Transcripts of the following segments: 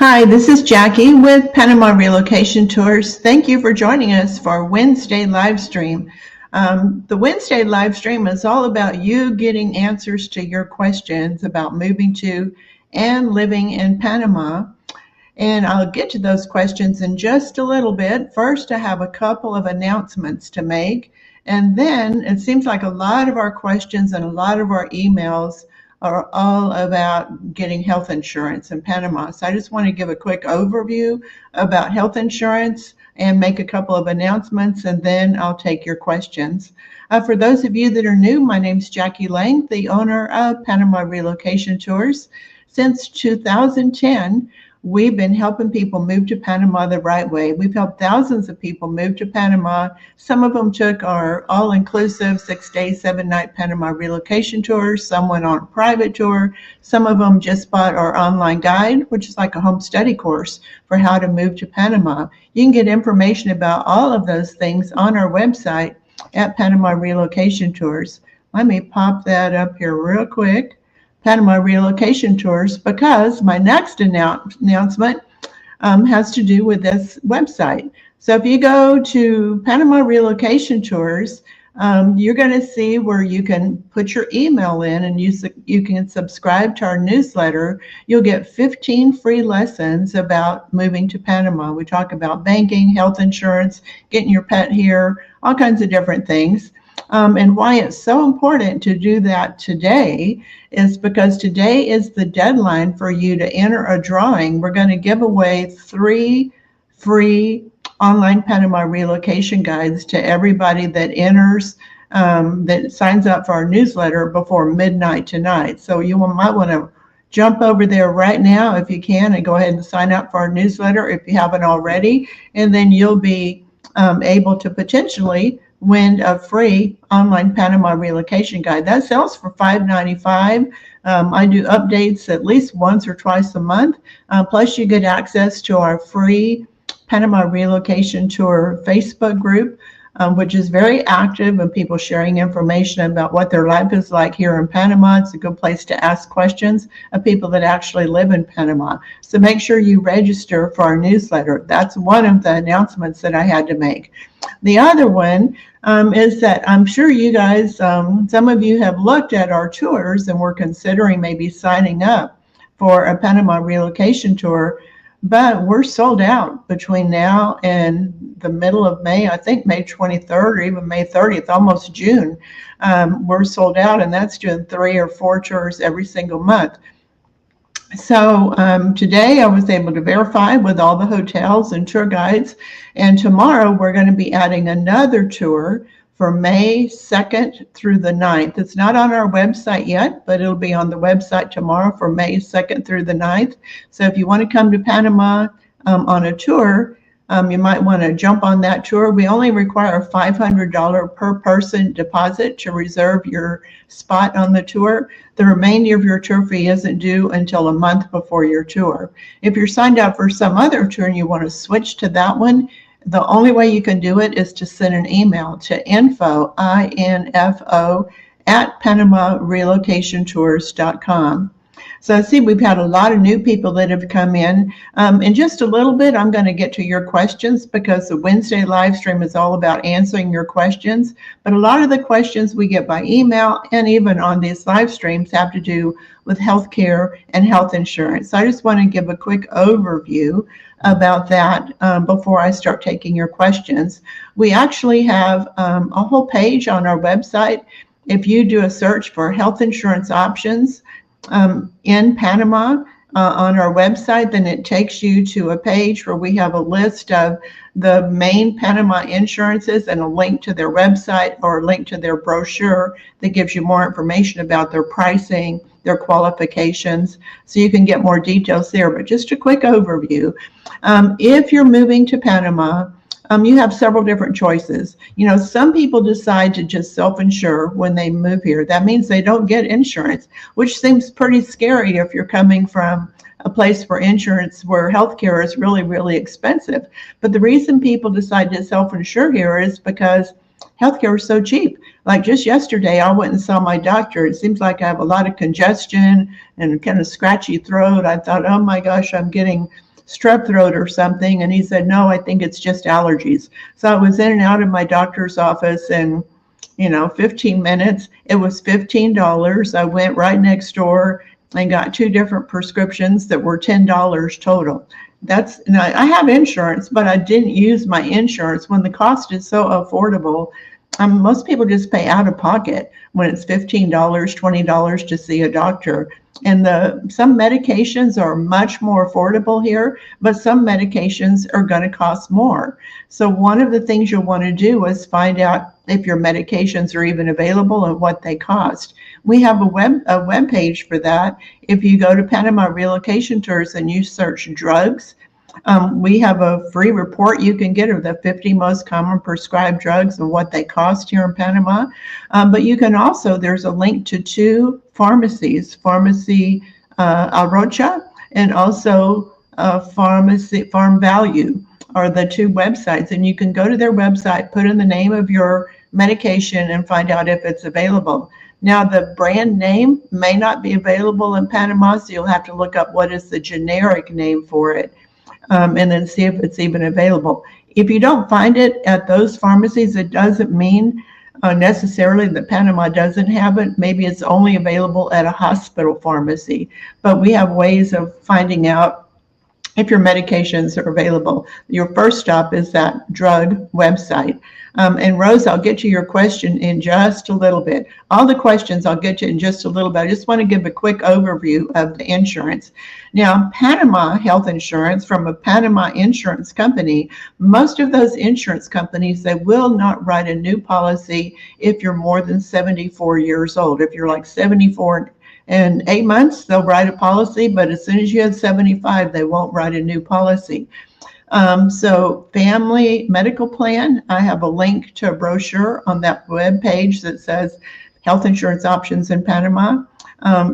Hi, this is Jackie with Panama Relocation Tours. Thank you for joining us for our Wednesday live stream. The Wednesday live stream is all about you getting answers to your questions about moving to and living in Panama. And I'll get to those questions in just a little bit. First, I have a couple of announcements to make. And then it seems like a lot of our questions and a lot of our emails are all about getting health insurance in Panama. So I just want to give a quick overview about health insurance and make a couple of announcements, and then I'll take your questions. For those of you that are new, my name's Jackie Lange, the owner of Panama Relocation Tours. Since 2010, we've been helping people move to Panama the right way. We've helped thousands of people move to Panama. Some of them took our all-inclusive 6-day, 7-night Panama relocation tours. Some went on a private tour. Some of them just bought our online guide, which is like a home study course for how to move to Panama. You can get information about all of those things on our website at Panama Relocation Tours. Let me pop that up here real quick. Panama Relocation Tours, because my next announcement has to do with this website. So if you go to Panama Relocation Tours, you're going to see where you can put your email in, and you can subscribe to our newsletter. You'll get 15 free lessons about moving to Panama. We talk about banking, health insurance, getting your pet here, all kinds of different things. And why it's so important to do that today is because today is the deadline for you to enter a drawing. We're going to give away 3 free online Panama relocation guides to everybody that enters, that signs up for our newsletter before midnight tonight. So you might want to jump over there right now if you can and go ahead and sign up for our newsletter if you haven't already, and then you'll be able to potentially win a free online Panama relocation guide. That sells for $5.95. I do updates at least once or twice a month. Plus you get access to our free Panama Relocation Tour Facebook group, which is very active, and people sharing information about what their life is like here in Panama. It's a good place to ask questions of people that actually live in Panama. So make sure you register for our newsletter. That's one of the announcements that I had to make. The other one is that I'm sure you guys, some of you have looked at our tours and were considering maybe signing up for a Panama relocation tour, but we're sold out between now and the middle of May. I think May 23rd or even May 30th, almost June. We're sold out, and that's doing 3 or 4 tours every single month. So today I was able to verify with all the hotels and tour guides, and tomorrow we're going to be adding another tour for May 2nd through the 9th. It's not on our website yet, but it'll be on the website tomorrow for May 2nd through the 9th. So if you want to come to Panama on a tour, you might want to jump on that tour. We only require a $500 per person deposit to reserve your spot on the tour. The remainder of your tour fee isn't due until a month before your tour. If you're signed up for some other tour and you want to switch to that one, the only way you can do it is to send an email to info, I-N-F-O, at PanamaRelocationTours.com. So I see we've had a lot of new people that have come in. In just a little bit, I'm going to get to your questions because the Wednesday live stream is all about answering your questions. But a lot of the questions we get by email and even on these live streams have to do with healthcare and health insurance. So I just want to give a quick overview about that before I start taking your questions. We actually have a whole page on our website. If you do a search for health insurance options in Panama on our website, then it takes you to a page where we have a list of the main Panama insurances and a link to their website or a link to their brochure that gives you more information about their pricing, their qualifications, so you can get more details there. But just a quick overview. If you're moving to Panama, you have several different choices. You know, some people decide to just self-insure when they move here. That means they don't get insurance, which seems pretty scary if you're coming from a place for insurance where healthcare is really, really expensive. But the reason people decide to self-insure here is because healthcare is so cheap. Like just yesterday, I went and saw my doctor. It seems like I have a lot of congestion and kind of scratchy throat. I thought, oh my gosh, I'm getting strep throat or something. And he said, no, I think it's just allergies. So I was in and out of my doctor's office in 15 minutes. It was $15. I went right next door and got 2 different prescriptions that were $10 total. Now I have insurance, but I didn't use my insurance when the cost is so affordable. Most people just pay out of pocket when it's $15, $20 to see a doctor. And some medications are much more affordable here, but some medications are going to cost more. So one of the things you'll want to do is find out if your medications are even available and what they cost. We have a web page for that. If you go to Panama Relocation Tours and you search drugs, we have a free report you can get of the 50 most common prescribed drugs and what they cost here in Panama. But you can also, there's a link to 2 pharmacies, Pharmacy Arrocha and also Farm Value are the 2 websites. And you can go to their website, put in the name of your medication and find out if it's available. Now, the brand name may not be available in Panama, so you'll have to look up what is the generic name for it. And then see if it's even available. If you don't find it at those pharmacies, it doesn't mean necessarily that Panama doesn't have it. Maybe it's only available at a hospital pharmacy. But we have ways of finding out if your medications are available. Your first stop is that drug website. And Rose, I'll get to your question in just a little bit. All the questions I'll get to in just a little bit. I just want to give a quick overview of the insurance. Now, Panama health insurance from a Panama insurance company, most of those insurance companies, they will not write a new policy if you're more than 74 years old. If you're like 74 and 8 months, they'll write a policy, but as soon as you hit 75, they won't write a new policy. So family medical plan, I have a link to a brochure on that web page that says health insurance options in Panama.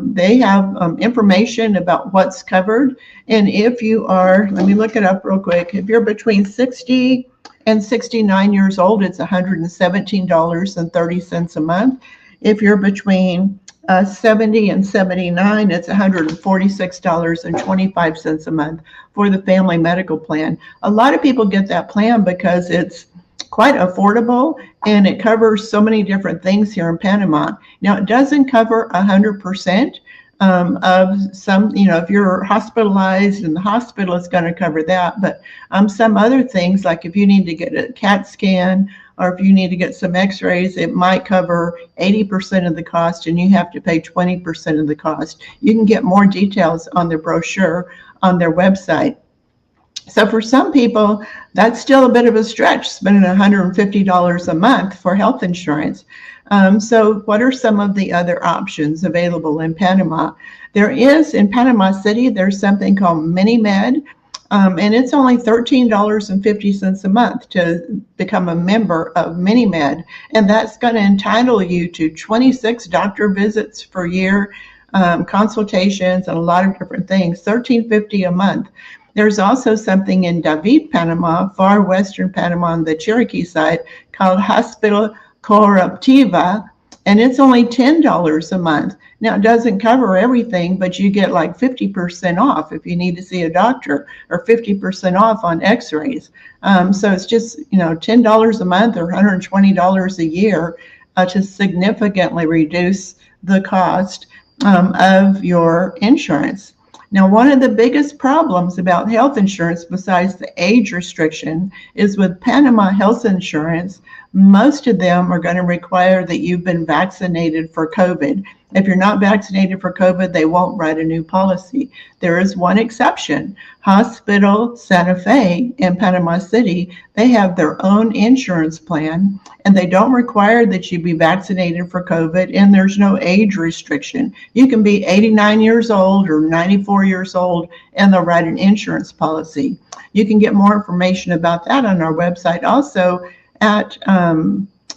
They have information about what's covered. And if you are, let me look it up real quick. If you're between 60 and 69 years old, it's $117.30 a month. If you're between 70 and 79, it's $146.25 a month for the family medical plan. A lot of people get that plan because it's quite affordable and it covers so many different things here in Panama. Now, it doesn't cover 100% of some, if you're hospitalized and the hospital is going to cover that, but some other things, like if you need to get a CAT scan or if you need to get some x-rays, it might cover 80% of the cost and you have to pay 20% of the cost. You can get more details on their brochure on their website. So for some people, that's still a bit of a stretch, spending $150 a month for health insurance. So what are some of the other options available in Panama? There is, in Panama City, there's something called Mini-Med, and it's only $13.50 a month to become a member of Mini-Med, and that's going to entitle you to 26 doctor visits per year, consultations, and a lot of different things, $13.50 a month. There's also something in David, Panama, far western Panama on the Cherokee side, called Hospital Corruptiva, and it's only $10 a month. Now, it doesn't cover everything, but you get like 50% off if you need to see a doctor, or 50% off on x-rays. So it's just, $10 a month or $120 a year to significantly reduce the cost of your insurance. Now, one of the biggest problems about health insurance, besides the age restriction, is with Panama health insurance, most of them are going to require that you've been vaccinated for COVID. If you're not vaccinated for COVID, they won't write a new policy. There is one exception. Hospital Santa Fe in Panama City, they have their own insurance plan, and they don't require that you be vaccinated for COVID, and there's no age restriction. You can be 89 years old or 94 years old, and they'll write an insurance policy. You can get more information about that on our website. Also, at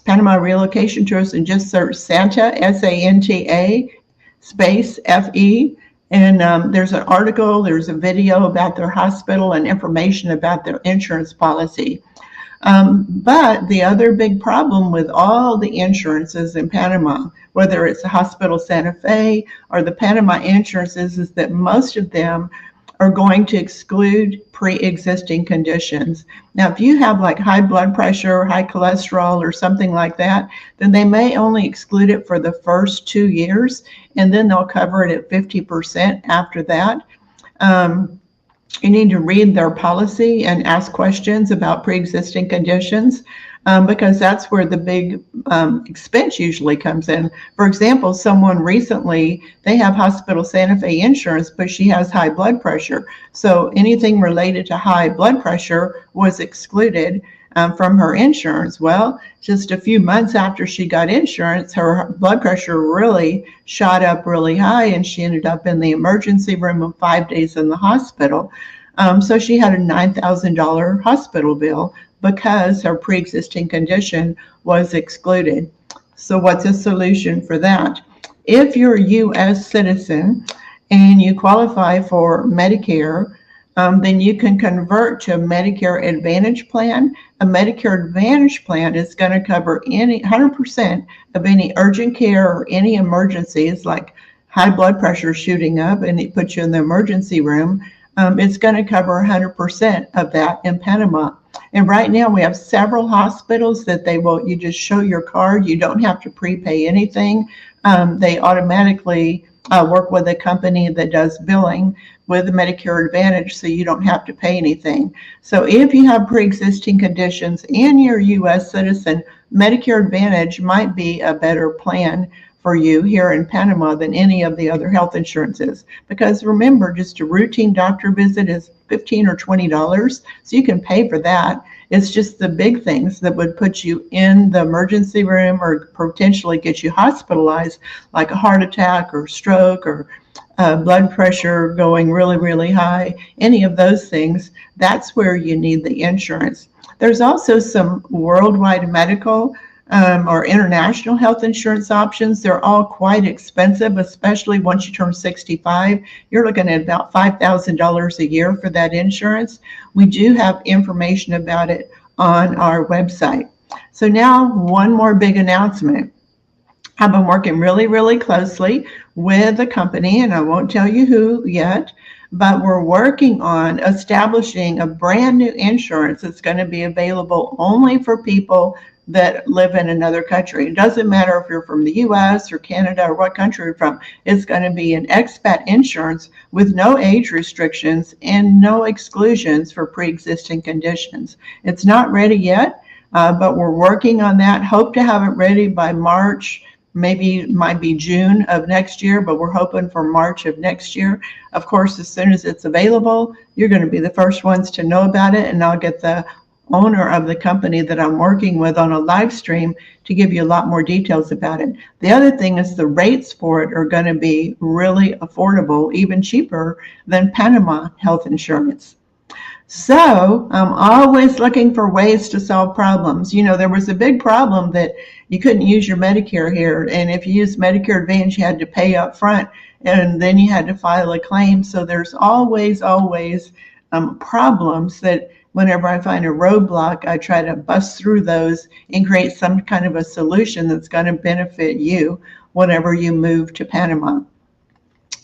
Panama Relocation Tours, and just search Santa, S-A-N-T-A, space F-E, and there's an article, there's a video about their hospital and information about their insurance policy. But the other big problem with all the insurances in Panama, whether it's the Hospital Santa Fe or the Panama insurances, is that most of them are going to exclude pre-existing conditions. Now, if you have like high blood pressure, high cholesterol, or something like that, then they may only exclude it for the first 2 years, and then they'll cover it at 50% after that. You need to read their policy and ask questions about pre-existing conditions, because that's where the big expense usually comes in. For example, someone recently, they have Hospital Santa Fe insurance, but she has high blood pressure. So anything related to high blood pressure was excluded from her insurance. Well, just a few months after she got insurance, her blood pressure really shot up really high, and she ended up in the emergency room and 5 days in the hospital. So she had a $9,000 hospital bill because her pre-existing condition was excluded. So what's a solution for that? If you're a U.S. citizen and you qualify for Medicare, then you can convert to a Medicare Advantage plan. A Medicare Advantage plan is going to cover 100% of any urgent care or any emergencies like high blood pressure shooting up and it puts you in the emergency room. It's going to cover 100% of that in Panama. And right now we have several hospitals that you just show your card. You don't have to prepay anything. They automatically work with a company that does billing with the Medicare Advantage, so you don't have to pay anything. So if you have pre-existing conditions and you're a U.S. citizen, Medicare Advantage might be a better plan for you here in Panama than any of the other health insurances. Because remember, just a routine doctor visit is $15 or $20, so you can pay for that. It's just the big things that would put you in the emergency room or potentially get you hospitalized, like a heart attack or stroke or blood pressure going really, really high, any of those things. That's where you need the insurance. There's also some worldwide medical or international health insurance options. They're all quite expensive, especially once you turn 65. You're looking at about $5,000 a year for that insurance. We do have information about it on our website. So now one more big announcement. I've been working really, really closely with a company, and I won't tell you who yet, but we're working on establishing a brand new insurance that's going to be available only for people that live in another country. It doesn't matter if you're from the US or Canada or what country you're from. It's going to be an expat insurance with no age restrictions and no exclusions for pre-existing conditions. It's not ready yet, but we're working on that. Hope to have it ready by March. Maybe it might be June of next year, but we're hoping for March of next year. Of course, as soon as it's available, you're going to be the first ones to know about it, and I'll get the owner of the company that I'm working with on a live stream to give you a lot more details about it. The other thing is the rates for it are going to be really affordable, even cheaper than Panama health insurance. So I'm always looking for ways to solve problems. You know, there was a big problem that you couldn't use your Medicare here, and if you used Medicare Advantage, you had to pay up front, and then you had to file a claim. So there's always problems that whenever I find a roadblock, I try to bust through those and create some kind of a solution that's going to benefit you whenever you move to Panama.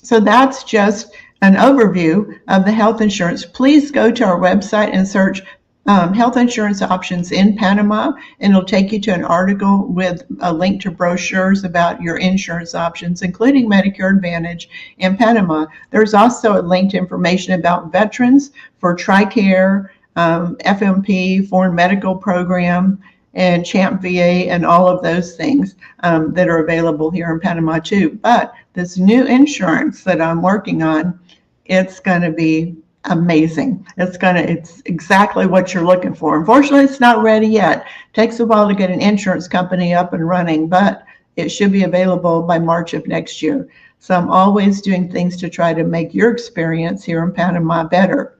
So that's just an overview of the health insurance. Please go to our website and search health insurance options in Panama, and it'll take you to an article with a link to brochures about your insurance options, including Medicare Advantage in Panama. There's also a link to information about veterans for TRICARE, FMP, Foreign Medical Program, and CHAMP VA, and all of those things that are available here in Panama too. But this new insurance that I'm working on, it's going to be amazing. It's exactly what you're looking for. Unfortunately, it's not ready yet. It takes a while to get an insurance company up and running, but it should be available by March of next year. So I'm always doing things to try to make your experience here in Panama better.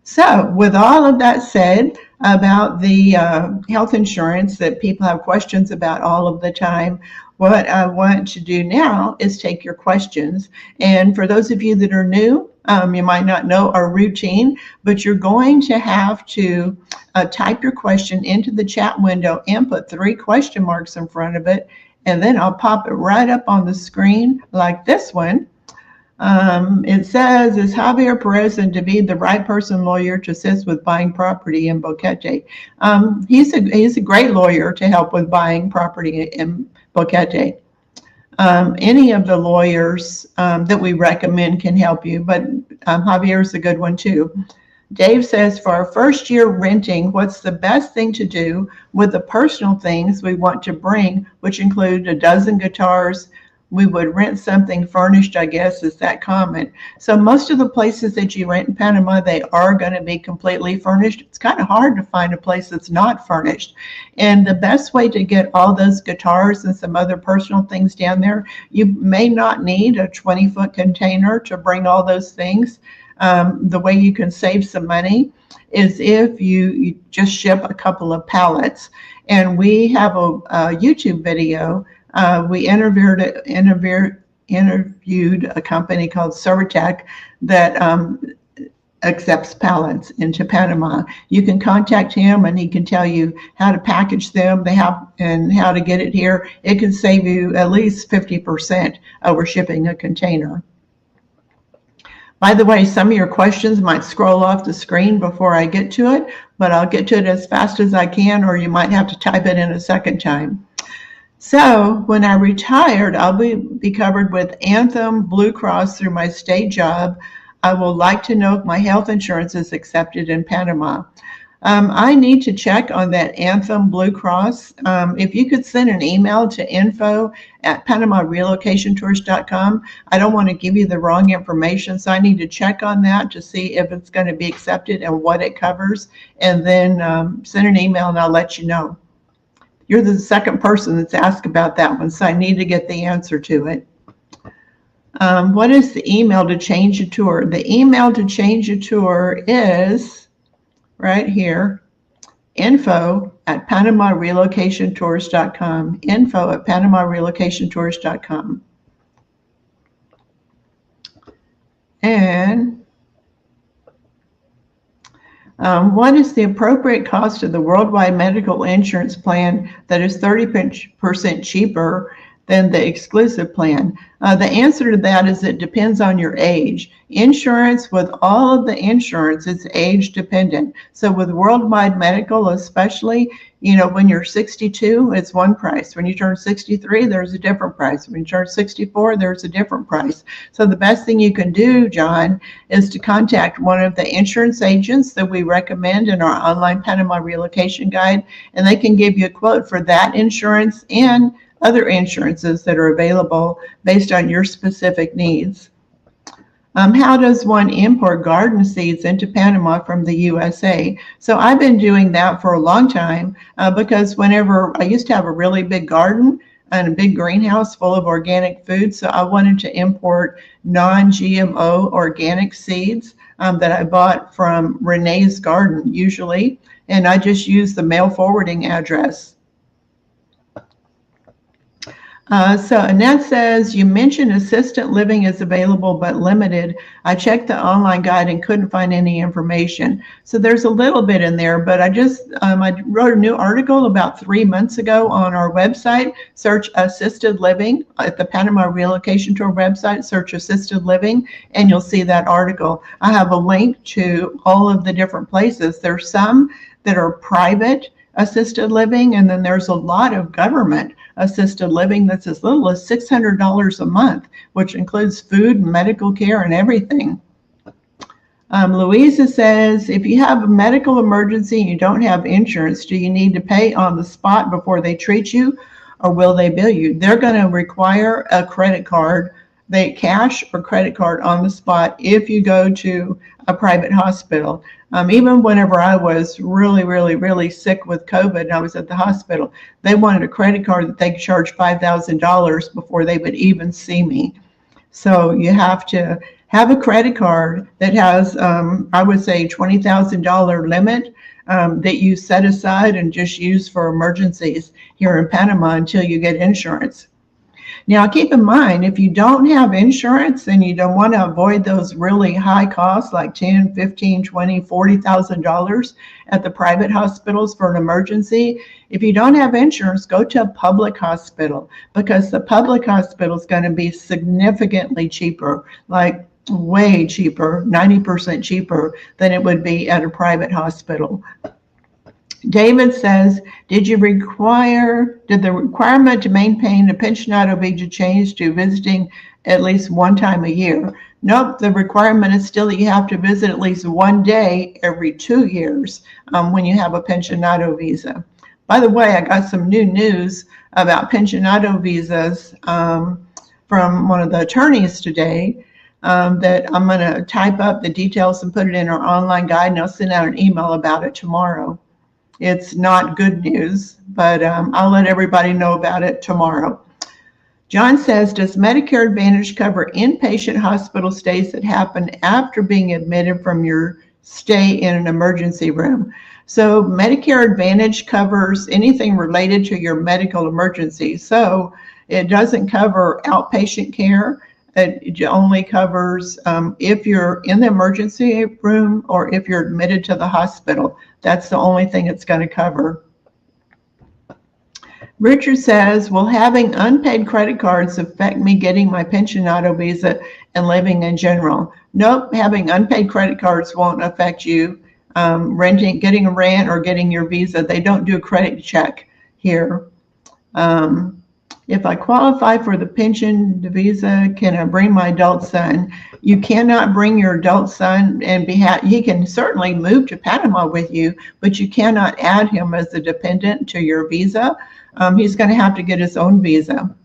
So with all of that said about the health insurance that people have questions about all of the time, what I want to do now is take your questions. And for those of you that are new, you might not know our routine, but you're going to have to type your question into the chat window and put 3 question marks in front of it. And then I'll pop it right up on the screen like this one. It says, is Javier Perez and David the right person lawyer to assist with buying property in Boquete? He's a great lawyer to help with buying property in Boquete. Any of the lawyers that we recommend can help you, but Javier's a good one too. Dave says, for our first year renting, what's the best thing to do with the personal things we want to bring, which include a dozen guitars? We would rent something furnished, I guess, is that common. So most of the places that you rent in Panama, they are going to be completely furnished. It's kind of hard to find a place that's not furnished. And the best way to get all those guitars and some other personal things down there, you may not need a 20-foot container to bring all those things. The way you can save some money is if you just ship a couple of pallets. And we have a YouTube video. We interviewed a company called Servatech that accepts pallets into Panama. You can contact him and he can tell you how to package them and how to get it here. It can save you at least 50% over shipping a container. By the way, some of your questions might scroll off the screen before I get to it, but I'll get to it as fast as I can, or you might have to type it in a second time. So when I retired, I'll be covered with Anthem Blue Cross through my state job. I will like to know if my health insurance is accepted in Panama. I need to check on that Anthem Blue Cross. If you could send an email to info@PanamaRelocationTours.com. I don't want to give you the wrong information, so I need to check on that to see if it's going to be accepted and what it covers, and then send an email and I'll let you know. You're the second person that's asked about that one, so I need to get the answer to it. What is the email to change a tour? The email to change a tour is right here, info@PanamaRelocationTours.com, info@PanamaRelocationTours.com. And what is the appropriate cost of the worldwide medical insurance plan that is 30% cheaper than the exclusive plan? The answer to that is it depends on your age. Insurance, with all of the insurance, is age dependent. So with worldwide medical, especially, when you're 62, it's one price. When you turn 63, there's a different price. When you turn 64, there's a different price. So the best thing you can do, John, is to contact one of the insurance agents that we recommend in our online Panama Relocation Guide, and they can give you a quote for that insurance and other insurances that are available based on your specific needs. How does one import garden seeds into Panama from the USA? So I've been doing that for a long time because whenever I used to have a really big garden and a big greenhouse full of organic food, so I wanted to import non-GMO organic seeds that I bought from Renee's Garden usually, and I just used the mail forwarding address. So Annette says, you mentioned assisted living is available but limited. I checked the online guide and couldn't find any information. So there's a little bit in there, but I wrote a new article about 3 months ago on our website. Search assisted living at the Panama Relocation Tour website, search assisted living, and you'll see that article. I have a link to all of the different places. There's some that are private assisted living, and then there's a lot of government assisted living that's as little as $600 a month, which includes food and medical care and everything. Louisa says, if you have a medical emergency and you don't have insurance, do you need to pay on the spot before they treat you, or will they bill you? They're going to require a credit card, cash or credit card on the spot if you go to a private hospital. Even whenever I was really sick with COVID and I was at the hospital, they wanted a credit card that they could charge $5,000 before they would even see me. So you have to have a credit card that has, I would say, $20,000 limit that you set aside and just use for emergencies here in Panama until you get insurance. Now, keep in mind, if you don't have insurance and you don't want to avoid those really high costs like $10, $15, $20, $40,000 at the private hospitals for an emergency, if you don't have insurance, go to a public hospital, because the public hospital is going to be significantly cheaper, like way cheaper, 90% cheaper than it would be at a private hospital. David says, did the requirement to maintain a pensionado visa change to visiting at least one time a year? Nope, the requirement is still that you have to visit at least one day every 2 years when you have a pensionado visa. By the way, I got some new news about pensionado visas from one of the attorneys today that I'm going to type up the details and put it in our online guide, and I'll send out an email about it tomorrow. It's not good news, but I'll let everybody know about it tomorrow. John says, does Medicare Advantage cover inpatient hospital stays that happen after being admitted from your stay in an emergency room? So Medicare Advantage covers anything related to your medical emergency. So it doesn't cover outpatient care. It only covers if you're in the emergency room or if you're admitted to the hospital. That's the only thing it's going to cover. Richard says, will having unpaid credit cards affect me getting my pensionado visa and living in general? Nope, having unpaid credit cards won't affect you getting a rent or getting your visa. They don't do a credit check here. If I qualify for the pension visa, can I bring my adult son? You cannot bring your adult son, and he can certainly move to Panama with you, but you cannot add him as a dependent to your visa. He's going to have to get his own visa.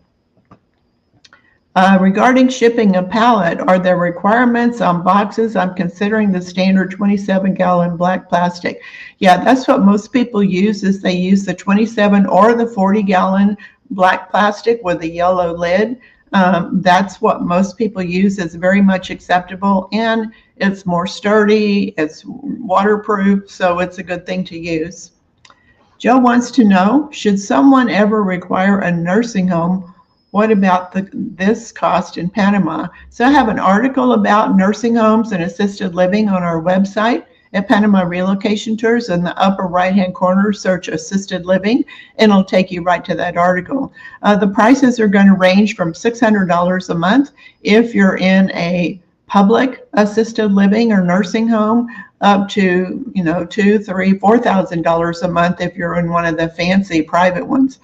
Regarding shipping a pallet, are there requirements on boxes? I'm considering the standard 27-gallon black plastic. Yeah, that's what most people use, is they use the 27 or the 40-gallon black plastic with a yellow lid. That's what most people use. It's very much acceptable, and it's more sturdy, it's waterproof, so it's a good thing to use. Joe wants to know, should someone ever require a nursing home? What about this cost in Panama? So I have an article about nursing homes and assisted living on our website at Panama Relocation Tours. In the upper right-hand corner, search assisted living, and it'll take you right to that article. The prices are going to range from $600 a month if you're in a public assisted living or nursing home, up to $2,000, $3,000, $4,000 a month if you're in one of the fancy private ones.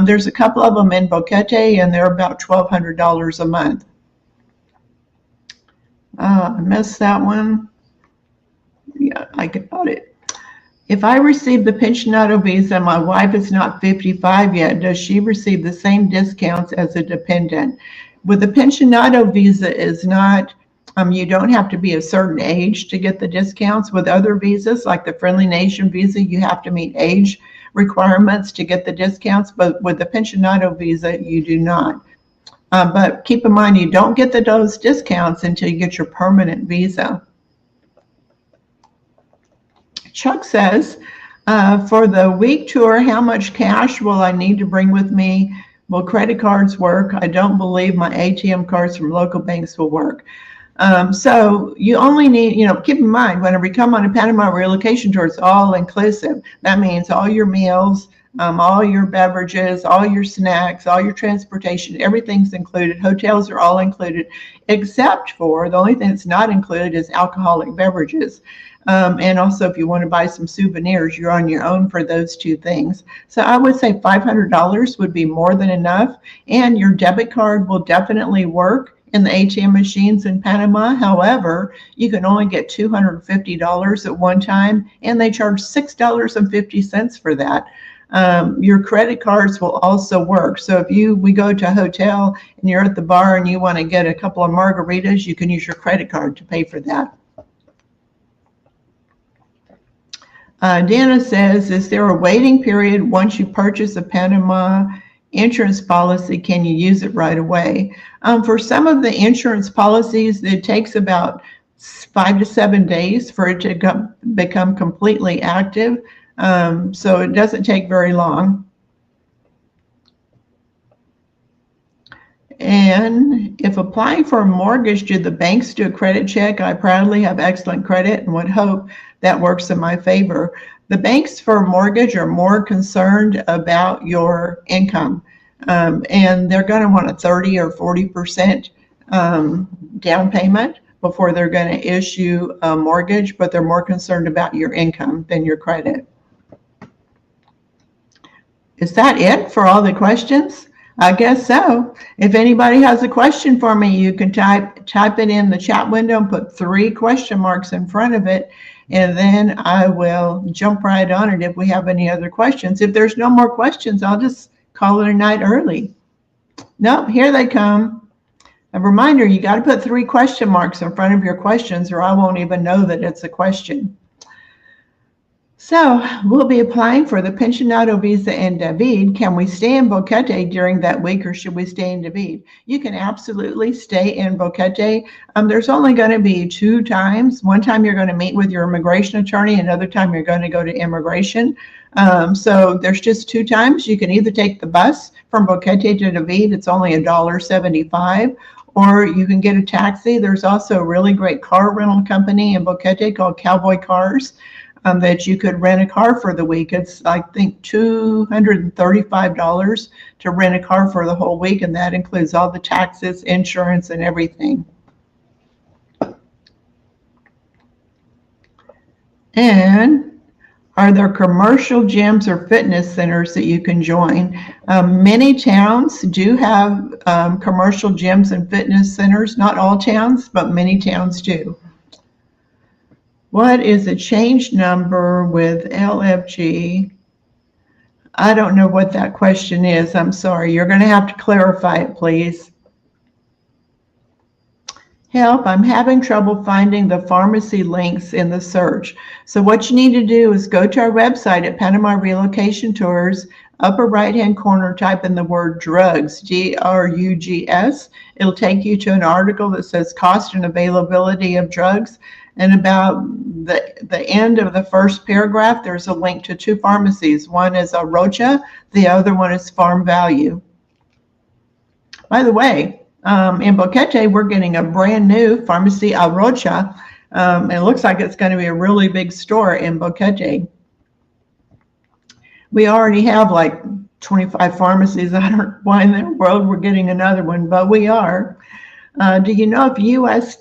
There's a couple of them in Boquete, and they're about $1,200 a month. I missed that one. Yeah, I got it. If I receive the pensionado visa, my wife is not 55 yet, does she receive the same discounts as a dependent? With the pensionado visa is not, you don't have to be a certain age to get the discounts. With other visas, like the Friendly Nation visa, you have to meet age requirements to get the discounts, but with the pensionado visa, you do not. But keep in mind, you don't get those discounts until you get your permanent visa. Chuck says, for the week tour, how much cash will I need to bring with me? Will credit cards work? I don't believe my ATM cards from local banks will work. So you only need, keep in mind, whenever you come on a Panama Relocation Tour, it's all inclusive. That means all your meals, all your beverages, all your snacks, all your transportation, everything's included. Hotels are all included, except for the only thing that's not included is alcoholic beverages. And also, if you want to buy some souvenirs, you're on your own for those two things. So I would say $500 would be more than enough. And your debit card will definitely work in the ATM machines in Panama. However, you can only get $250 at one time, and they charge $6.50 for that. Your credit cards will also work. So if we go to a hotel and you're at the bar and you want to get a couple of margaritas, you can use your credit card to pay for that. Dana says, is there a waiting period once you purchase a Panama insurance policy? Can you use it right away? For some of the insurance policies, it takes about 5 to 7 days for it to become completely active. So it doesn't take very long. And if applying for a mortgage, do the banks do a credit check? I proudly have excellent credit and would hope that works in my favor. The banks for a mortgage are more concerned about your income, and they're going to want a 30 or 40% down payment before they're going to issue a mortgage, but they're more concerned about your income than your credit. Is that it for all the questions? I guess so. If anybody has a question for me, you can type it in the chat window and put 3 question marks in front of it, and then I will jump right on it if we have any other questions. If there's no more questions, I'll just call it a night early. Nope, here they come. A reminder, you got to put 3 question marks in front of your questions or I won't even know that it's a question. So we'll be applying for the Pensionado visa in David. Can we stay in Boquete during that week or should we stay in David? You can absolutely stay in Boquete. There's only going to be 2 times. One time you're going to meet with your immigration attorney, another time you're going to go to immigration. So there's just 2 times. You can either take the bus from Boquete to David, it's only $1.75, or you can get a taxi. There's also a really great car rental company in Boquete called Cowboy Cars. That you could rent a car for the week. It's, I think, $235 to rent a car for the whole week, and that includes all the taxes, insurance, and everything. And are there commercial gyms or fitness centers that you can join? Many towns do have commercial gyms and fitness centers. Not all towns, but many towns do. What is a change number with LFG? I don't know what that question is. I'm sorry. You're going to have to clarify it, please. Help, I'm having trouble finding the pharmacy links in the search. So what you need to do is go to our website at Panama Relocation Tours, upper right-hand corner, type in the word drugs, drugs. It'll take you to an article that says cost and availability of drugs. And about the end of the first paragraph, there's a link to 2 pharmacies. One is Rocha, the other one is Farm Value. By the way, in Boquete, we're getting a brand new pharmacy, Rocha. It looks like it's going to be a really big store in Boquete. We already have like 25 pharmacies. I don't know why in the world we're getting another one, but we are. Do you know if U.S.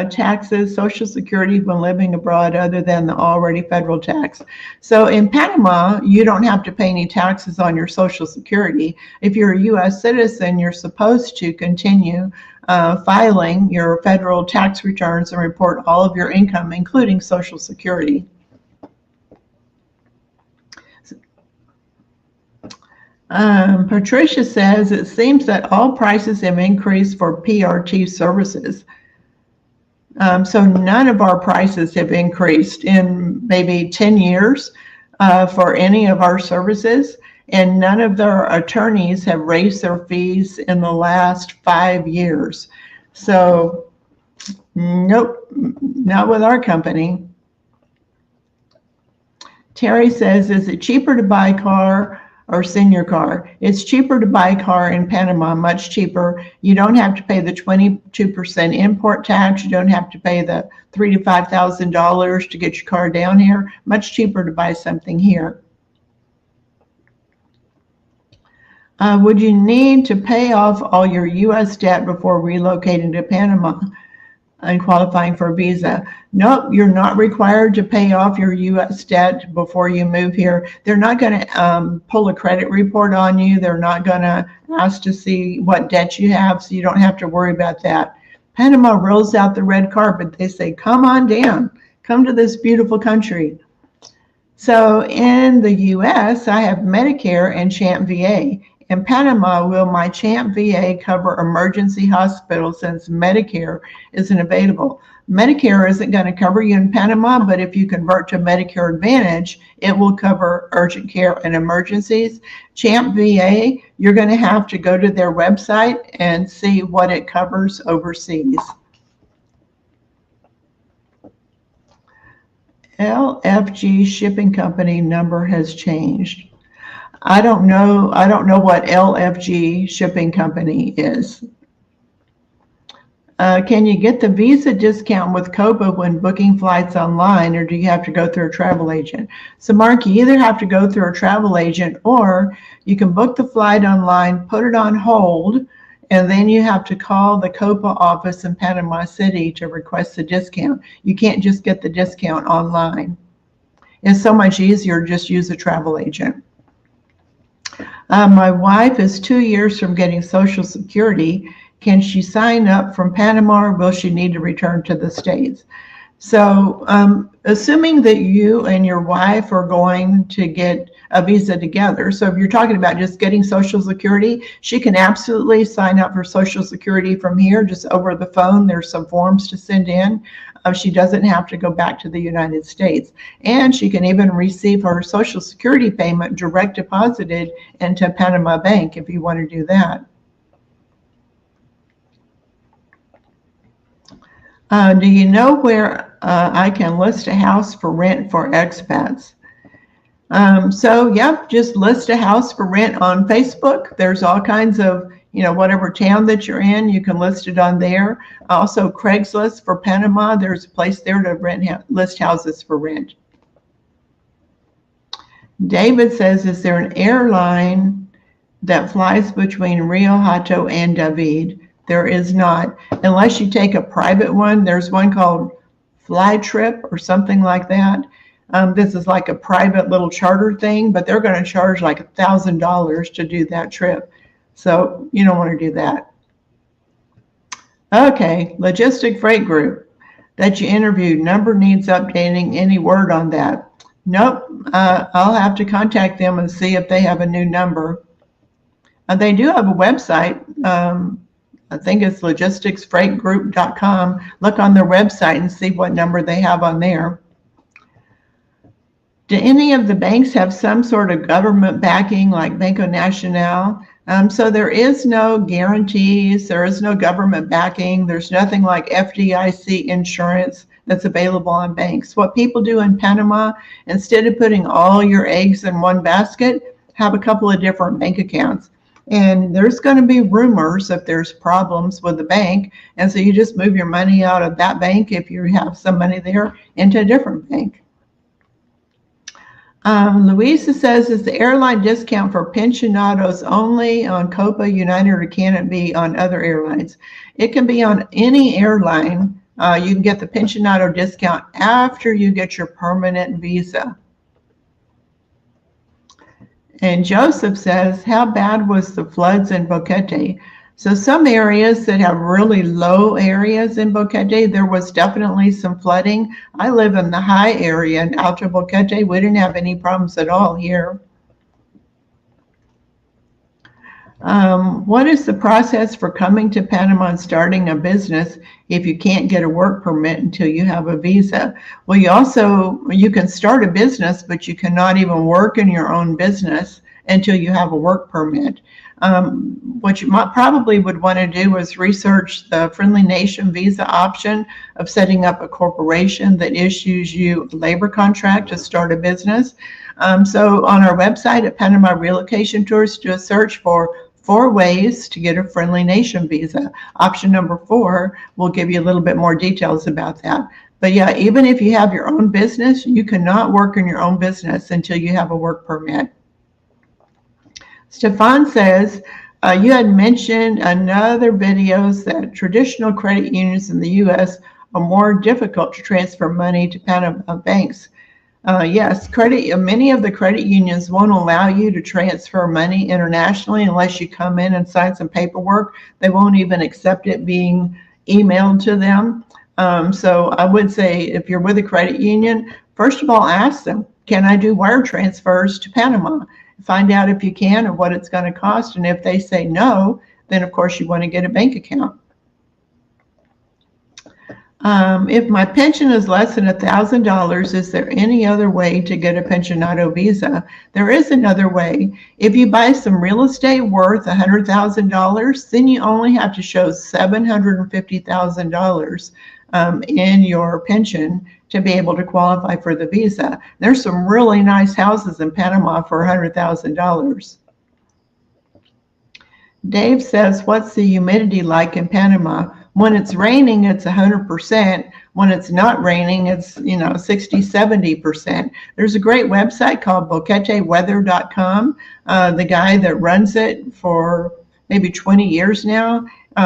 taxes, Social Security when living abroad other than the already federal tax? So in Panama, you don't have to pay any taxes on your Social Security. If you're a U.S. citizen, you're supposed to continue filing your federal tax returns and report all of your income, including Social Security. Patricia says, it seems that all prices have increased for PRT services. So none of our prices have increased in maybe 10 years for any of our services, and none of their attorneys have raised their fees in the last 5 years. So nope, not with our company. Terry says, is it cheaper to buy a car or senior car? It's cheaper to buy a car in Panama, much cheaper. You don't have to pay the 22% import tax. You don't have to pay the $3,000 to $5,000 to get your car down here. Much cheaper to buy something here. Would you need to pay off all your U.S. debt before relocating to Panama and qualifying for a visa? Nope, you're not required to pay off your U.S. debt before you move here. They're not going to pull a credit report on you. They're not going to ask to see what debt you have, so you don't have to worry about that. Panama rolls out the red carpet. They say, come on down. Come to this beautiful country. So in the U.S., I have Medicare and CHAMP VA. In Panama, will my CHAMP VA cover emergency hospital since Medicare isn't available? Medicare isn't going to cover you in Panama, but if you convert to Medicare Advantage, it will cover urgent care and emergencies. CHAMP VA, you're going to have to go to their website and see what it covers overseas. LFG shipping company number has changed. I don't know. I don't know what LFG shipping company is. Can you get the visa discount with COPA when booking flights online, or do you have to go through a travel agent? So, Mark, you either have to go through a travel agent, or you can book the flight online, put it on hold, and then you have to call the COPA office in Panama City to request the discount. You can't just get the discount online. It's so much easier to just use a travel agent. My wife is 2 years from getting Social Security. Can she sign up from Panama, or will she need to return to the States? So assuming that you and your wife are going to get a visa together, so if you're talking about just getting Social Security, she can absolutely sign up for Social Security from here, just over the phone. There's some forms to send in. She doesn't have to go back to the United States. And she can even receive her Social Security payment direct deposited into Panama Bank if you want to do that. Do you know where I can list a house for rent for expats? So, yep, just list a house for rent on Facebook. There's all kinds of, whatever town that you're in, you can list it on there. Also, Craigslist for Panama. There's a place there to list houses for rent. David says, is there an airline that flies between Rio Hato and David? There is not, unless you take a private one. There's one called Flytrip or something like that. This is like a private little charter thing, but they're going to charge like $1,000 to do that trip. So you don't want to do that. Okay, Logistic Freight Group that you interviewed, number needs updating. Any word on that? Nope. I'll have to contact them and see if they have a new number. They do have a website. I think it's logisticsfreightgroup.com. Look on their website and see what number they have on there. Do any of the banks have some sort of government backing like Banco Nacional? So there is no guarantees. There is no government backing. There's nothing like FDIC insurance that's available on banks. What people do in Panama, instead of putting all your eggs in one basket, have a couple of different bank accounts. And there's going to be rumors if there's problems with the bank. And so you just move your money out of that bank, if you have some money there, into a different bank. Louisa says, is the airline discount for pensionados only on Copa, United, or can it be on other airlines? It can be on any airline. You can get the pensionado discount after you get your permanent visa. And Joseph says, how bad was the floods in Boquete? So some areas that have really low areas in Boquete, there was definitely some flooding. I live in the high area in Alto Boquete. We didn't have any problems at all here. What is the process for coming to Panama and starting a business if you can't get a work permit until you have a visa? Well, you can start a business, but you cannot even work in your own business until you have a work permit. What you probably would want to do is research the Friendly Nation visa option of setting up a corporation that issues you a labor contract to start a business. So on our website at Panama Relocation Tours, do a search for 4 ways to get a Friendly Nation visa. Option number 4 will give you a little bit more details about that. But yeah, even if you have your own business, you cannot work in your own business until you have a work permit. Stefan says, you had mentioned in other videos that traditional credit unions in the U.S. are more difficult to transfer money to Panama banks. Yes, many of the credit unions won't allow you to transfer money internationally unless you come in and sign some paperwork. They won't even accept it being emailed to them. So I would say if you're with a credit union, first of all, ask them, can I do wire transfers to Panama? Find out if you can and what it's going to cost. And if they say no, then of course you want to get a bank account. If my pension is less than $1,000, is there any other way to get a pensionado visa? There is another way. If you buy some real estate worth $100,000, then you only have to show $750,000 in your pension to be able to qualify for the visa. There's some really nice houses in Panama for $100,000. Dave says, what's the humidity like in Panama? When it's raining, it's 100%. When it's not raining, it's 60, 70%. There's a great website called boqueteweather.com. The guy that runs it for maybe 20 years now,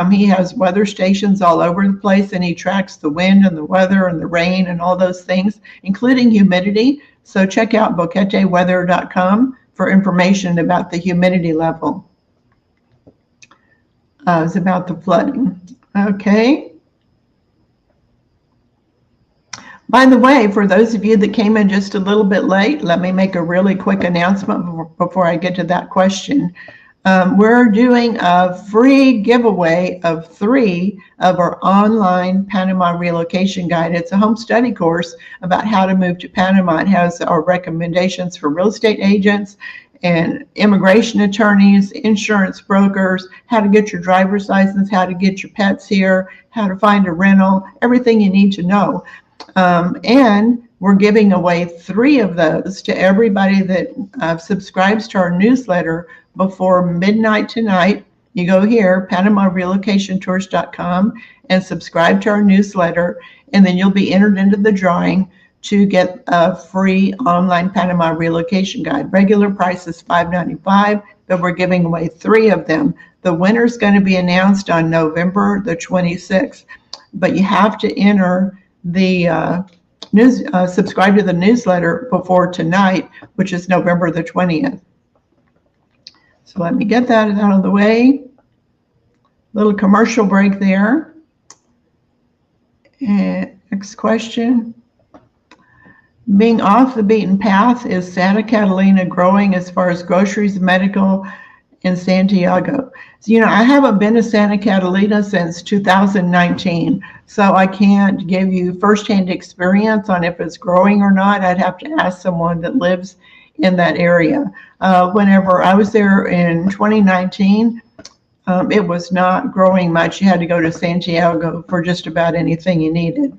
he has weather stations all over the place, and he tracks the wind and the weather and the rain and all those things, including humidity. So check out boqueteweather.com for information about the humidity level. It's about the flooding. Okay. By the way, for those of you that came in just a little bit late, let me make a really quick announcement before I get to that question. We're doing a free giveaway of 3 of our online Panama Relocation Guide. It's a home study course about how to move to Panama. It has our recommendations for real estate agents and immigration attorneys, insurance brokers, how to get your driver's license, how to get your pets here, how to find a rental, everything you need to know. And we're giving away 3 of those to everybody that subscribes to our newsletter before midnight tonight. You go here, PanamaRelocationTours.com, and subscribe to our newsletter, and then you'll be entered into the drawing to get a free online Panama Relocation Guide. Regular price is $5.95, but we're giving away 3 of them. The winner's going to be announced on November the 26th, but you have to enter the subscribe to the newsletter before tonight, which is November the 20th. So let me get that out of the way. Little commercial break there. And next question. Being off the beaten path, is Santa Catalina growing as far as groceries, medical, in Santiago? So, I haven't been to Santa Catalina since 2019, so I can't give you firsthand experience on if it's growing or not. I'd have to ask someone that lives in that area. Whenever I was there in 2019, it was not growing much. You had to go to Santiago for just about anything you needed.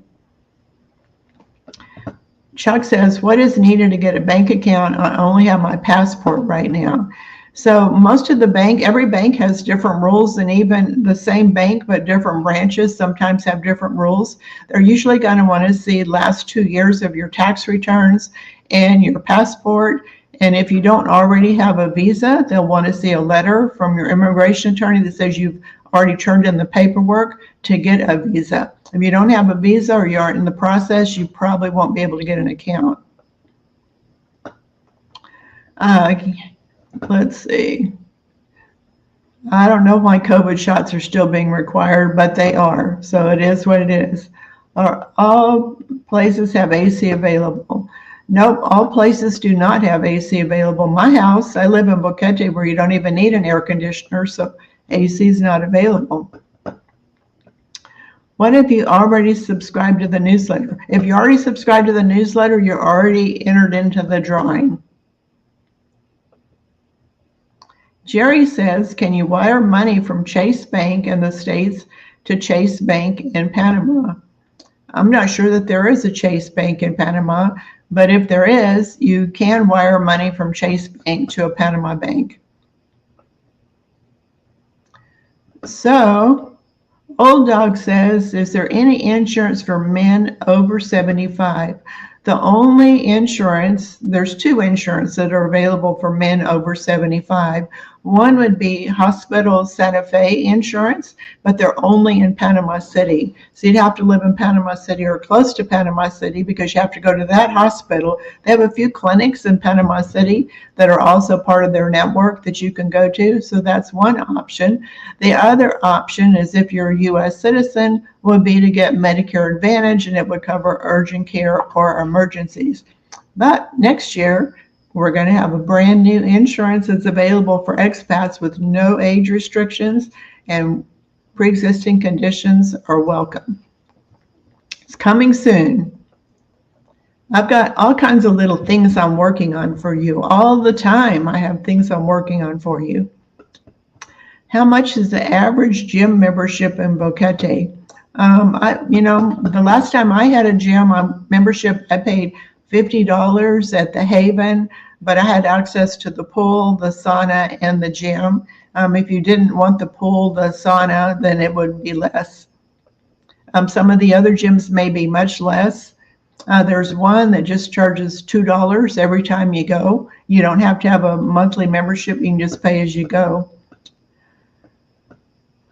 Chuck says, what is needed to get a bank account? I only have my passport right now. So most of every bank has different rules, and even the same bank but different branches sometimes have different rules. They're usually going to want to see last 2 years of your tax returns and your passport. And if you don't already have a visa, they'll want to see a letter from your immigration attorney that says you've already turned in the paperwork to get a visa. If you don't have a visa or you aren't in the process, you probably won't be able to get an account. Let's see. I don't know why COVID shots are still being required, but they are. So it is what it is. All places have AC available? Nope, all places do not have AC available. My house, I live in Boquete, where you don't even need an air conditioner, so AC is not available. What if you already subscribed to the newsletter? If you already subscribed to the newsletter, you're already entered into the drawing. Jerry says, can you wire money from Chase Bank in the States to Chase Bank in Panama? I'm not sure that there is a Chase Bank in Panama, but if there is, you can wire money from Chase Bank to a Panama bank. So, Old Dog says, is there any insurance for men over 75? The only insurance, there's 2 insurance that are available for men over 75. One would be Hospital Santa Fe insurance, but they're only in Panama City. So you'd have to live in Panama City or close to Panama City because you have to go to that hospital. They have a few clinics in Panama City that are also part of their network that you can go to. So that's one option. The other option is if you're a U.S. citizen, would be to get Medicare Advantage, and it would cover urgent care or emergencies. But next year, we're going to have a brand new insurance that's available for expats with no age restrictions, and pre-existing conditions are welcome. It's coming soon. I've got all kinds of little things I'm working on for you. All the time I have things I'm working on for you. How much is the average gym membership in Boquete? The last time I had a gym membership, I paid $50 at the Haven, but I had access to the pool, the sauna, and the gym. If you didn't want the pool, the sauna, then it would be less. Some of the other gyms may be much less. There's one that just charges $2 every time you go. You don't have to have a monthly membership. You can just pay as you go.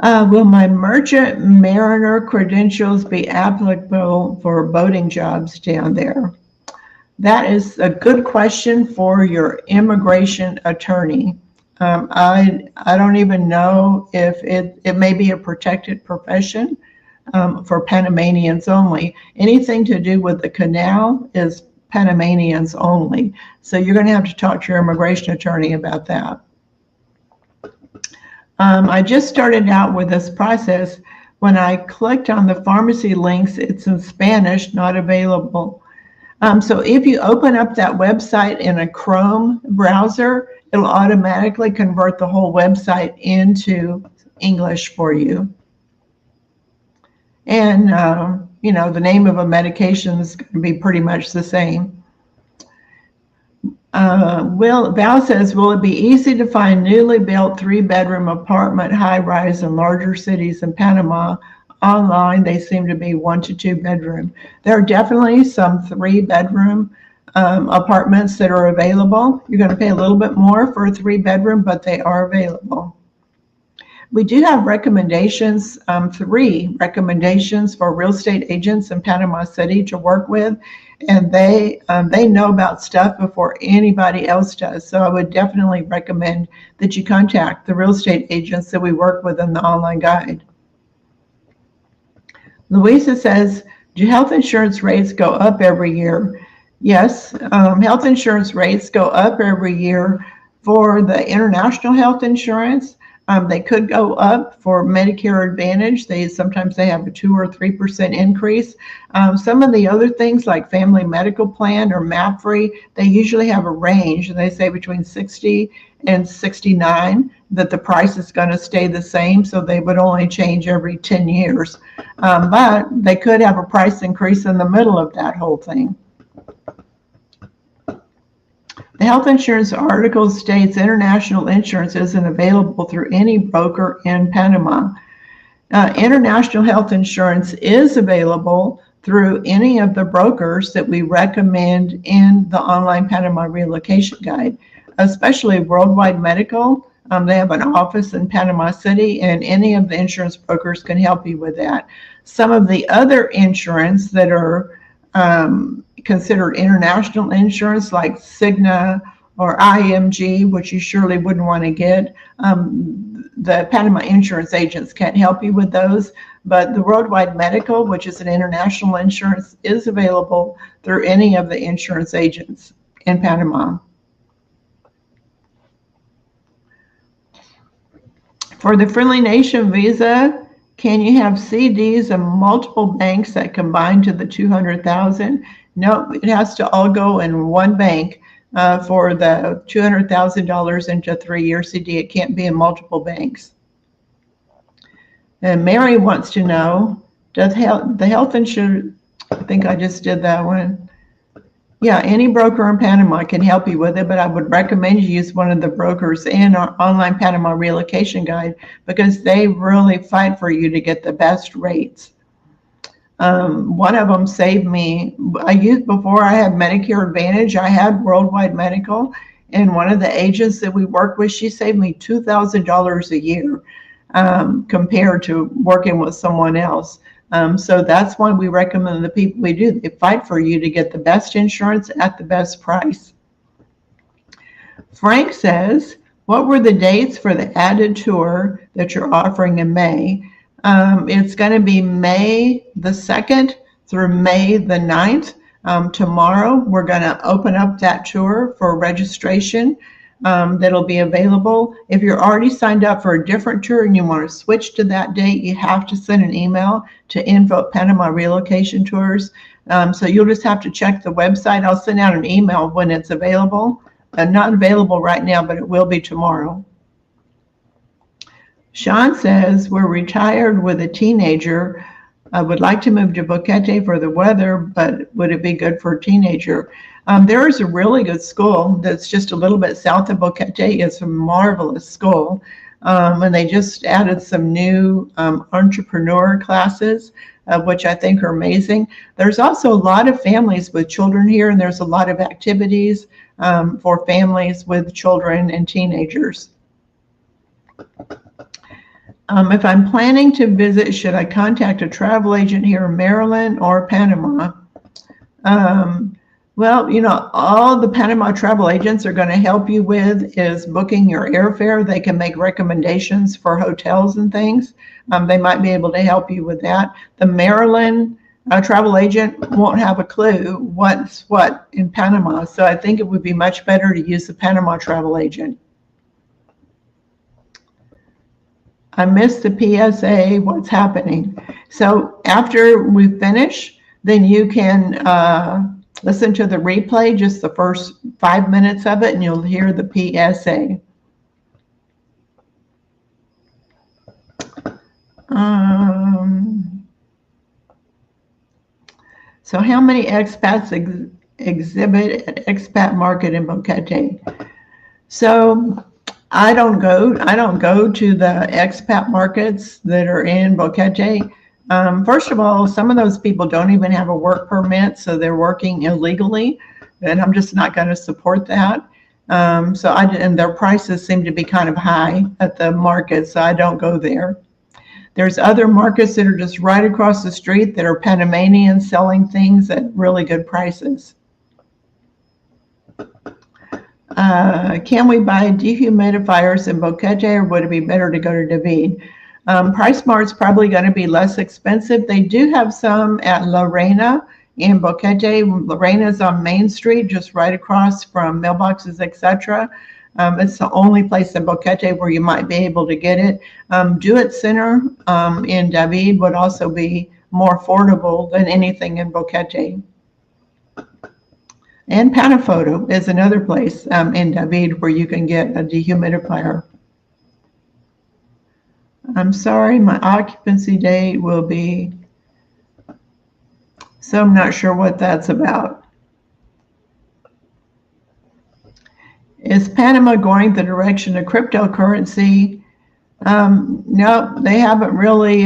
Will my merchant mariner credentials be applicable for boating jobs down there? That is a good question for your immigration attorney. I don't even know if it may be a protected profession for Panamanians only. Anything to do with the canal is Panamanians only. So you're going to have to talk to your immigration attorney about that. I just started out with this process. When I clicked on the pharmacy links, it's in Spanish, not available. So if you open up that website in a Chrome browser, it'll automatically convert the whole website into English for you. And, the name of a medication is going to be pretty much the same. Val says, will it be easy to find newly built 3-bedroom apartment, high-rise in larger cities in Panama? Online, they seem to be 1 to 2 bedroom. There are definitely some 3-bedroom apartments that are available. You're going to pay a little bit more for a 3-bedroom, but they are available. We do have recommendations, 3 recommendations for real estate agents in Panama City to work with, and they know about stuff before anybody else does. So I would definitely recommend that you contact the real estate agents that we work with in the online guide. Louisa says, do health insurance rates go up every year? Yes, health insurance rates go up every year for the international health insurance. They could go up for Medicare Advantage. Sometimes they have a 2 or 3% increase. Some of the other things like Family Medical Plan or MAPFRE, they usually have a range, and they say between 60 and 69 that the price is going to stay the same, so they would only change every 10 years. But they could have a price increase in the middle of that whole thing. The health insurance article states international insurance isn't available through any broker in Panama. International health insurance is available through any of the brokers that we recommend in the online Panama Relocation Guide, especially Worldwide Medical. They have an office in Panama City, and any of the insurance brokers can help you with that. Some of the other insurance that are considered international insurance, like Cigna or IMG, which you surely wouldn't want to get. The Panama insurance agents can't help you with those, but the Worldwide Medical, which is an international insurance, is available through any of the insurance agents in Panama. For the Friendly Nation visa, can you have CDs in multiple banks that combine to the $200,000? No, it has to all go in one bank for the $200,000 into a 3-year CD. It can't be in multiple banks. And Mary wants to know, does the health insurance, I think I just did that one. Yeah, any broker in Panama can help you with it, but I would recommend you use one of the brokers in our online Panama Relocation Guide, because they really fight for you to get the best rates. One of them saved me. Before I had Medicare Advantage, I had Worldwide Medical, and one of the agents that we worked with, she saved me $2,000 a year compared to working with someone else. So that's why we recommend the people we do. They fight for you to get the best insurance at the best price. Frank says, what were the dates for the added tour that you're offering in May? It's going to be May the 2nd through May the 9th. Tomorrow, we're going to open up that tour for registration. That'll be available. If you're already signed up for a different tour and you want to switch to that date, you have to send an email to info@Panama Relocation Tours. So you'll just have to check the website. I'll send out an email when it's available. Not available right now, but it will be tomorrow. Sean says, we're retired with a teenager I would like to move to Boquete for the weather, but would it be good for a teenager? There is a really good school that's just a little bit south of Boquete. It's a marvelous school. And they just added some new entrepreneur classes, which I think are amazing. There's also a lot of families with children here, and there's a lot of activities for families with children and teenagers. If I'm planning to visit, should I contact a travel agent here in Maryland or Panama? Well, all the Panama travel agents are going to help you with is booking your airfare. They can make recommendations for hotels and things. They might be able to help you with that. The Maryland travel agent won't have a clue what's what in Panama. So I think it would be much better to use the Panama travel agent. I missed the PSA, what's happening. So after we finish, then you can listen to the replay, just the first 5 minutes of it, and you'll hear the PSA. So how many expats exhibit at expat market in Boquete? So I don't go to the expat markets that are in Boquete. First of all, some of those people don't even have a work permit, so they're working illegally, and I'm just not going to support that. And their prices seem to be kind of high at the market, so I don't go there. There's other markets that are just right across the street that are Panamanians selling things at really good prices. Can we buy dehumidifiers in Boquete, or would it be better to go to David? PriceSmart's probably going to be less expensive. They do have some at La Reina in Boquete. La Reina is on Main Street, just right across from mailboxes, etc. It's the only place in Boquete where you might be able to get it. Do It Center in David would also be more affordable than anything in Boquete. And Panafoto is another place in David where you can get a dehumidifier. I'm sorry, my occupancy date will be, so I'm not sure what that's about. Is Panama going the direction of cryptocurrency? No, they haven't really.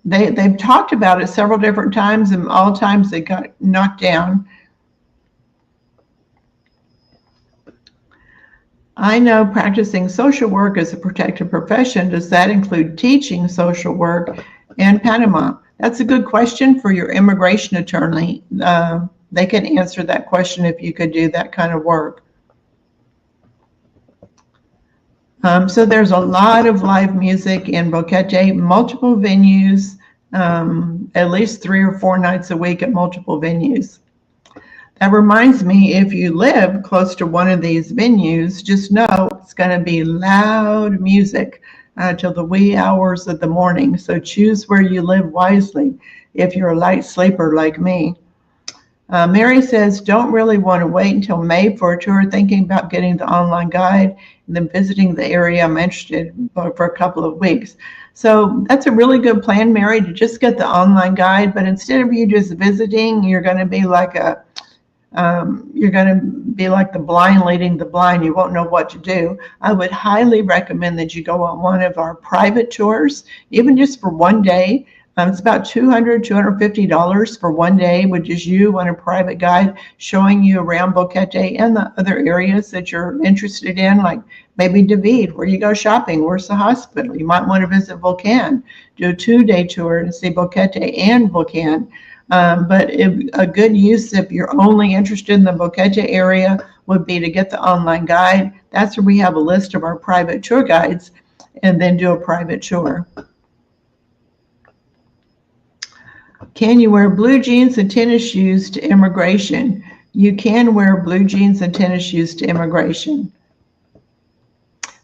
They've talked about it several different times, and all times they got knocked down. I know practicing social work is a protected profession. Does that include teaching social work in Panama? That's a good question for your immigration attorney. They can answer that question if you could do that kind of work. So there's a lot of live music in Boquete, multiple venues, at least 3 or 4 nights a week at multiple venues. That reminds me, if you live close to one of these venues, just know it's going to be loud music till the wee hours of the morning. So choose where you live wisely if you're a light sleeper like me. Mary says, don't really want to wait until May for a tour, thinking about getting the online guide and then visiting the area I'm interested in for a couple of weeks. So that's a really good plan, Mary, to just get the online guide. But instead of you just visiting, you're going to be like the blind leading the blind. You won't know what to do. I would highly recommend that you go on one of our private tours, even just for one day. It's about $200, $250 for one day, with just you and a private guide showing you around Boquete and the other areas that you're interested in, like maybe David, where you go shopping, where's the hospital. You might want to visit Volcan, do a 2-day tour and see Boquete and Volcan. But a good use, if you're only interested in the Boquete area, would be to get the online guide. That's where we have a list of our private tour guides, and then do a private tour. Can you wear blue jeans and tennis shoes to immigration? You can wear blue jeans and tennis shoes to immigration.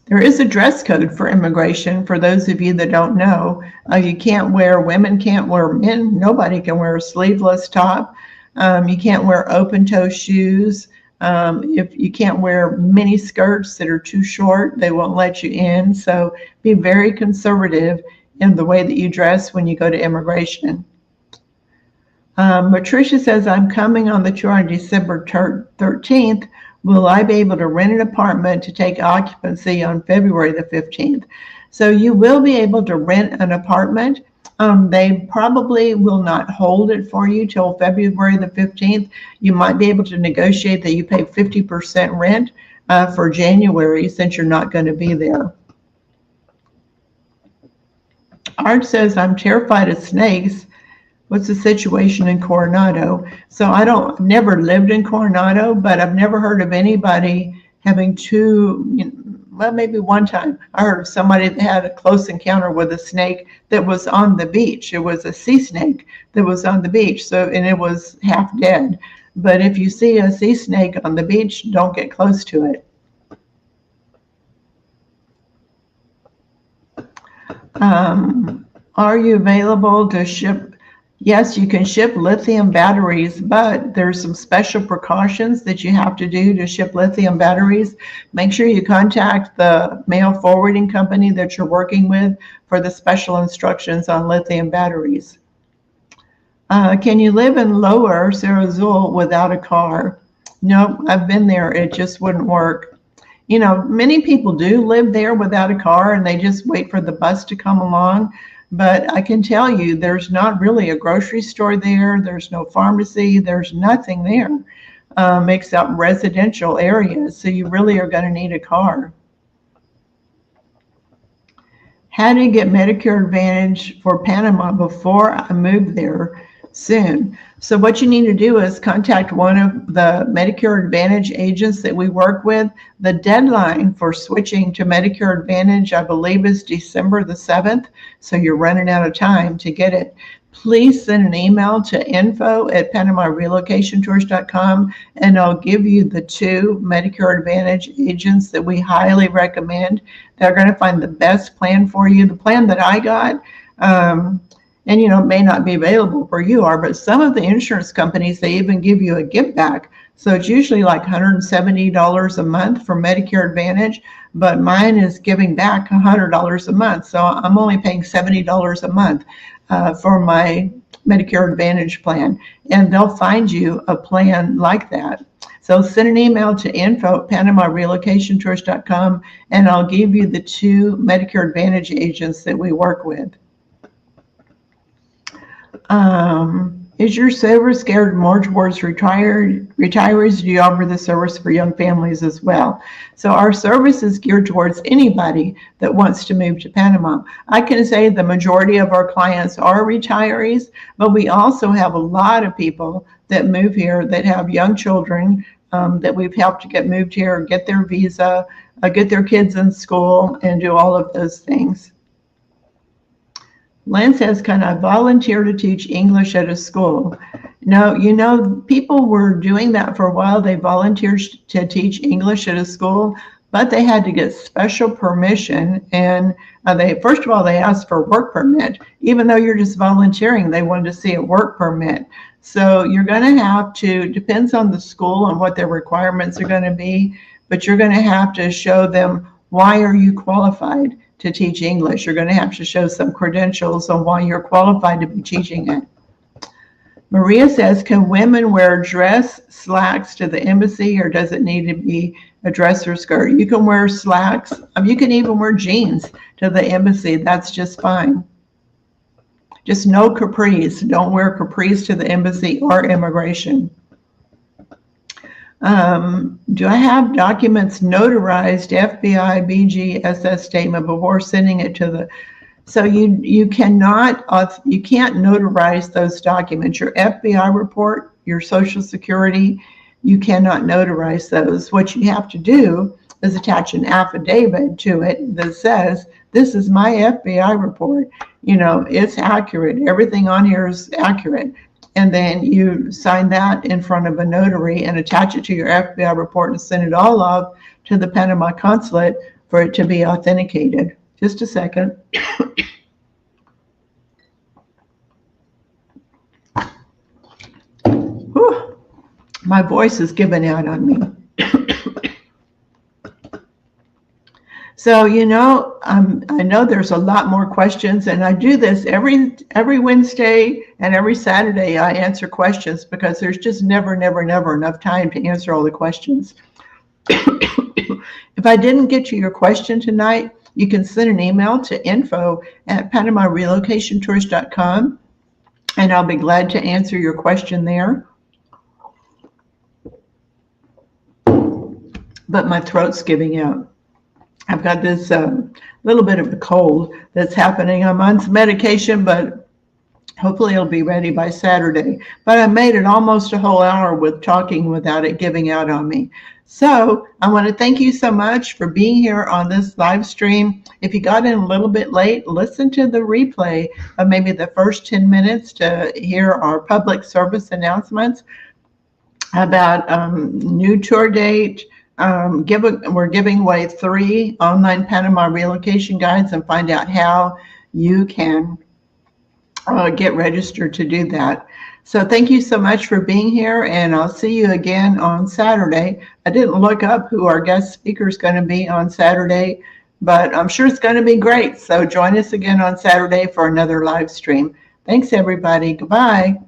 There is a dress code for immigration, for those of you that don't know. You can't wear, women can't wear, men, nobody can wear a sleeveless top. You can't wear open-toe shoes. If you can't wear mini skirts that are too short, they won't let you in. So be very conservative in the way that you dress when you go to immigration. Patricia says, I'm coming on the tour on December 13th. Will I be able to rent an apartment to take occupancy on February the 15th? So you will be able to rent an apartment. They probably will not hold it for you till February the 15th. You might be able to negotiate that you pay 50% rent for January since you're not going to be there. Art says, I'm terrified of snakes. What's the situation in Coronado? So I've never lived in Coronado, but I've never heard of anybody having well, maybe one time I heard of somebody that had a close encounter with a snake that was on the beach. It was a sea snake that was on the beach. And it was half dead. But if you see a sea snake on the beach, don't get close to it. Are you available to ship? Yes, you can ship lithium batteries, but there's some special precautions that you have to do to ship lithium batteries. Make sure you contact the mail forwarding company that you're working with for the special instructions on lithium batteries. Can you live in Lower Cerro Azul without a car? No, I've been there. It just wouldn't work. You know, many people do live there without a car and they just wait for the bus to come along. But I can tell you there's not really a grocery store there. There's no pharmacy. There's nothing there except residential areas. So you really are going to need a car. How to get Medicare Advantage for Panama before I move there soon. So what you need to do is contact one of the Medicare Advantage agents that we work with. The deadline for switching to Medicare Advantage, I believe, is December the 7th. So you're running out of time to get it. Please send an email to info@PanamaRelocationTours.com and I'll give you the 2 Medicare Advantage agents that we highly recommend. They're going to find the best plan for you. The plan that I got, and it may not be available where you are, but some of the insurance companies, they even give you a give back. So it's usually like $170 a month for Medicare Advantage, but mine is giving back $100 a month. So I'm only paying $70 a month for my Medicare Advantage plan, and they'll find you a plan like that. So send an email to info@PanamaRelocationTours.com and I'll give you the 2 Medicare Advantage agents that we work with. Is your service geared more towards retirees? Do you offer the service for young families as well? So our service is geared towards anybody that wants to move to Panama. I can say the majority of our clients are retirees, but we also have a lot of people that move here that have young children that we've helped to get moved here, get their visa, get their kids in school, and do all of those things. Len says, can I volunteer to teach English at a school? No, people were doing that for a while. They volunteered to teach English at a school, but they had to get special permission. And first of all, they asked for a work permit. Even though you're just volunteering, they wanted to see a work permit. So you're going to have to, depends on the school and what their requirements are going to be, but you're going to have to show them, why are you qualified to teach English? You're going to have to show some credentials on why you're qualified to be teaching it. Maria says, can women wear dress slacks to the embassy, or does it need to be a dress or skirt? You can wear slacks. You can even wear jeans to the embassy. That's just fine. Just no capris. Don't wear capris to the embassy or immigration. Do I have documents notarized, FBI, BGSS statement before sending it to the, so you can't notarize those documents. Your FBI report, your Social Security, you cannot notarize those. What you have to do is attach an affidavit to it that says, this is my FBI report. It's accurate. Everything on here is accurate. And then you sign that in front of a notary and attach it to your FBI report and send it all off to the Panama consulate for it to be authenticated. Just a second. Whew. My voice is giving out on me. So, I know there's a lot more questions, and I do this every Wednesday and every Saturday. I answer questions because there's just never enough time to answer all the questions. If I didn't get to your question tonight, you can send an email to info@PanamaRelocationTours.com, and I'll be glad to answer your question there. But my throat's giving out. I've got this little bit of a cold that's happening. I'm on some medication, but hopefully it'll be ready by Saturday. But I made it almost a whole hour with talking without it giving out on me. So I want to thank you so much for being here on this live stream. If you got in a little bit late, listen to the replay of maybe the first 10 minutes to hear our public service announcements about new tour date. We're giving away 3 online Panama relocation guides, and find out how you can get registered to do that. So thank you so much for being here, and I'll see you again on Saturday. I didn't look up who our guest speaker is going to be on Saturday, but I'm sure it's going to be great. So join us again on Saturday for another live stream. Thanks, everybody. Goodbye.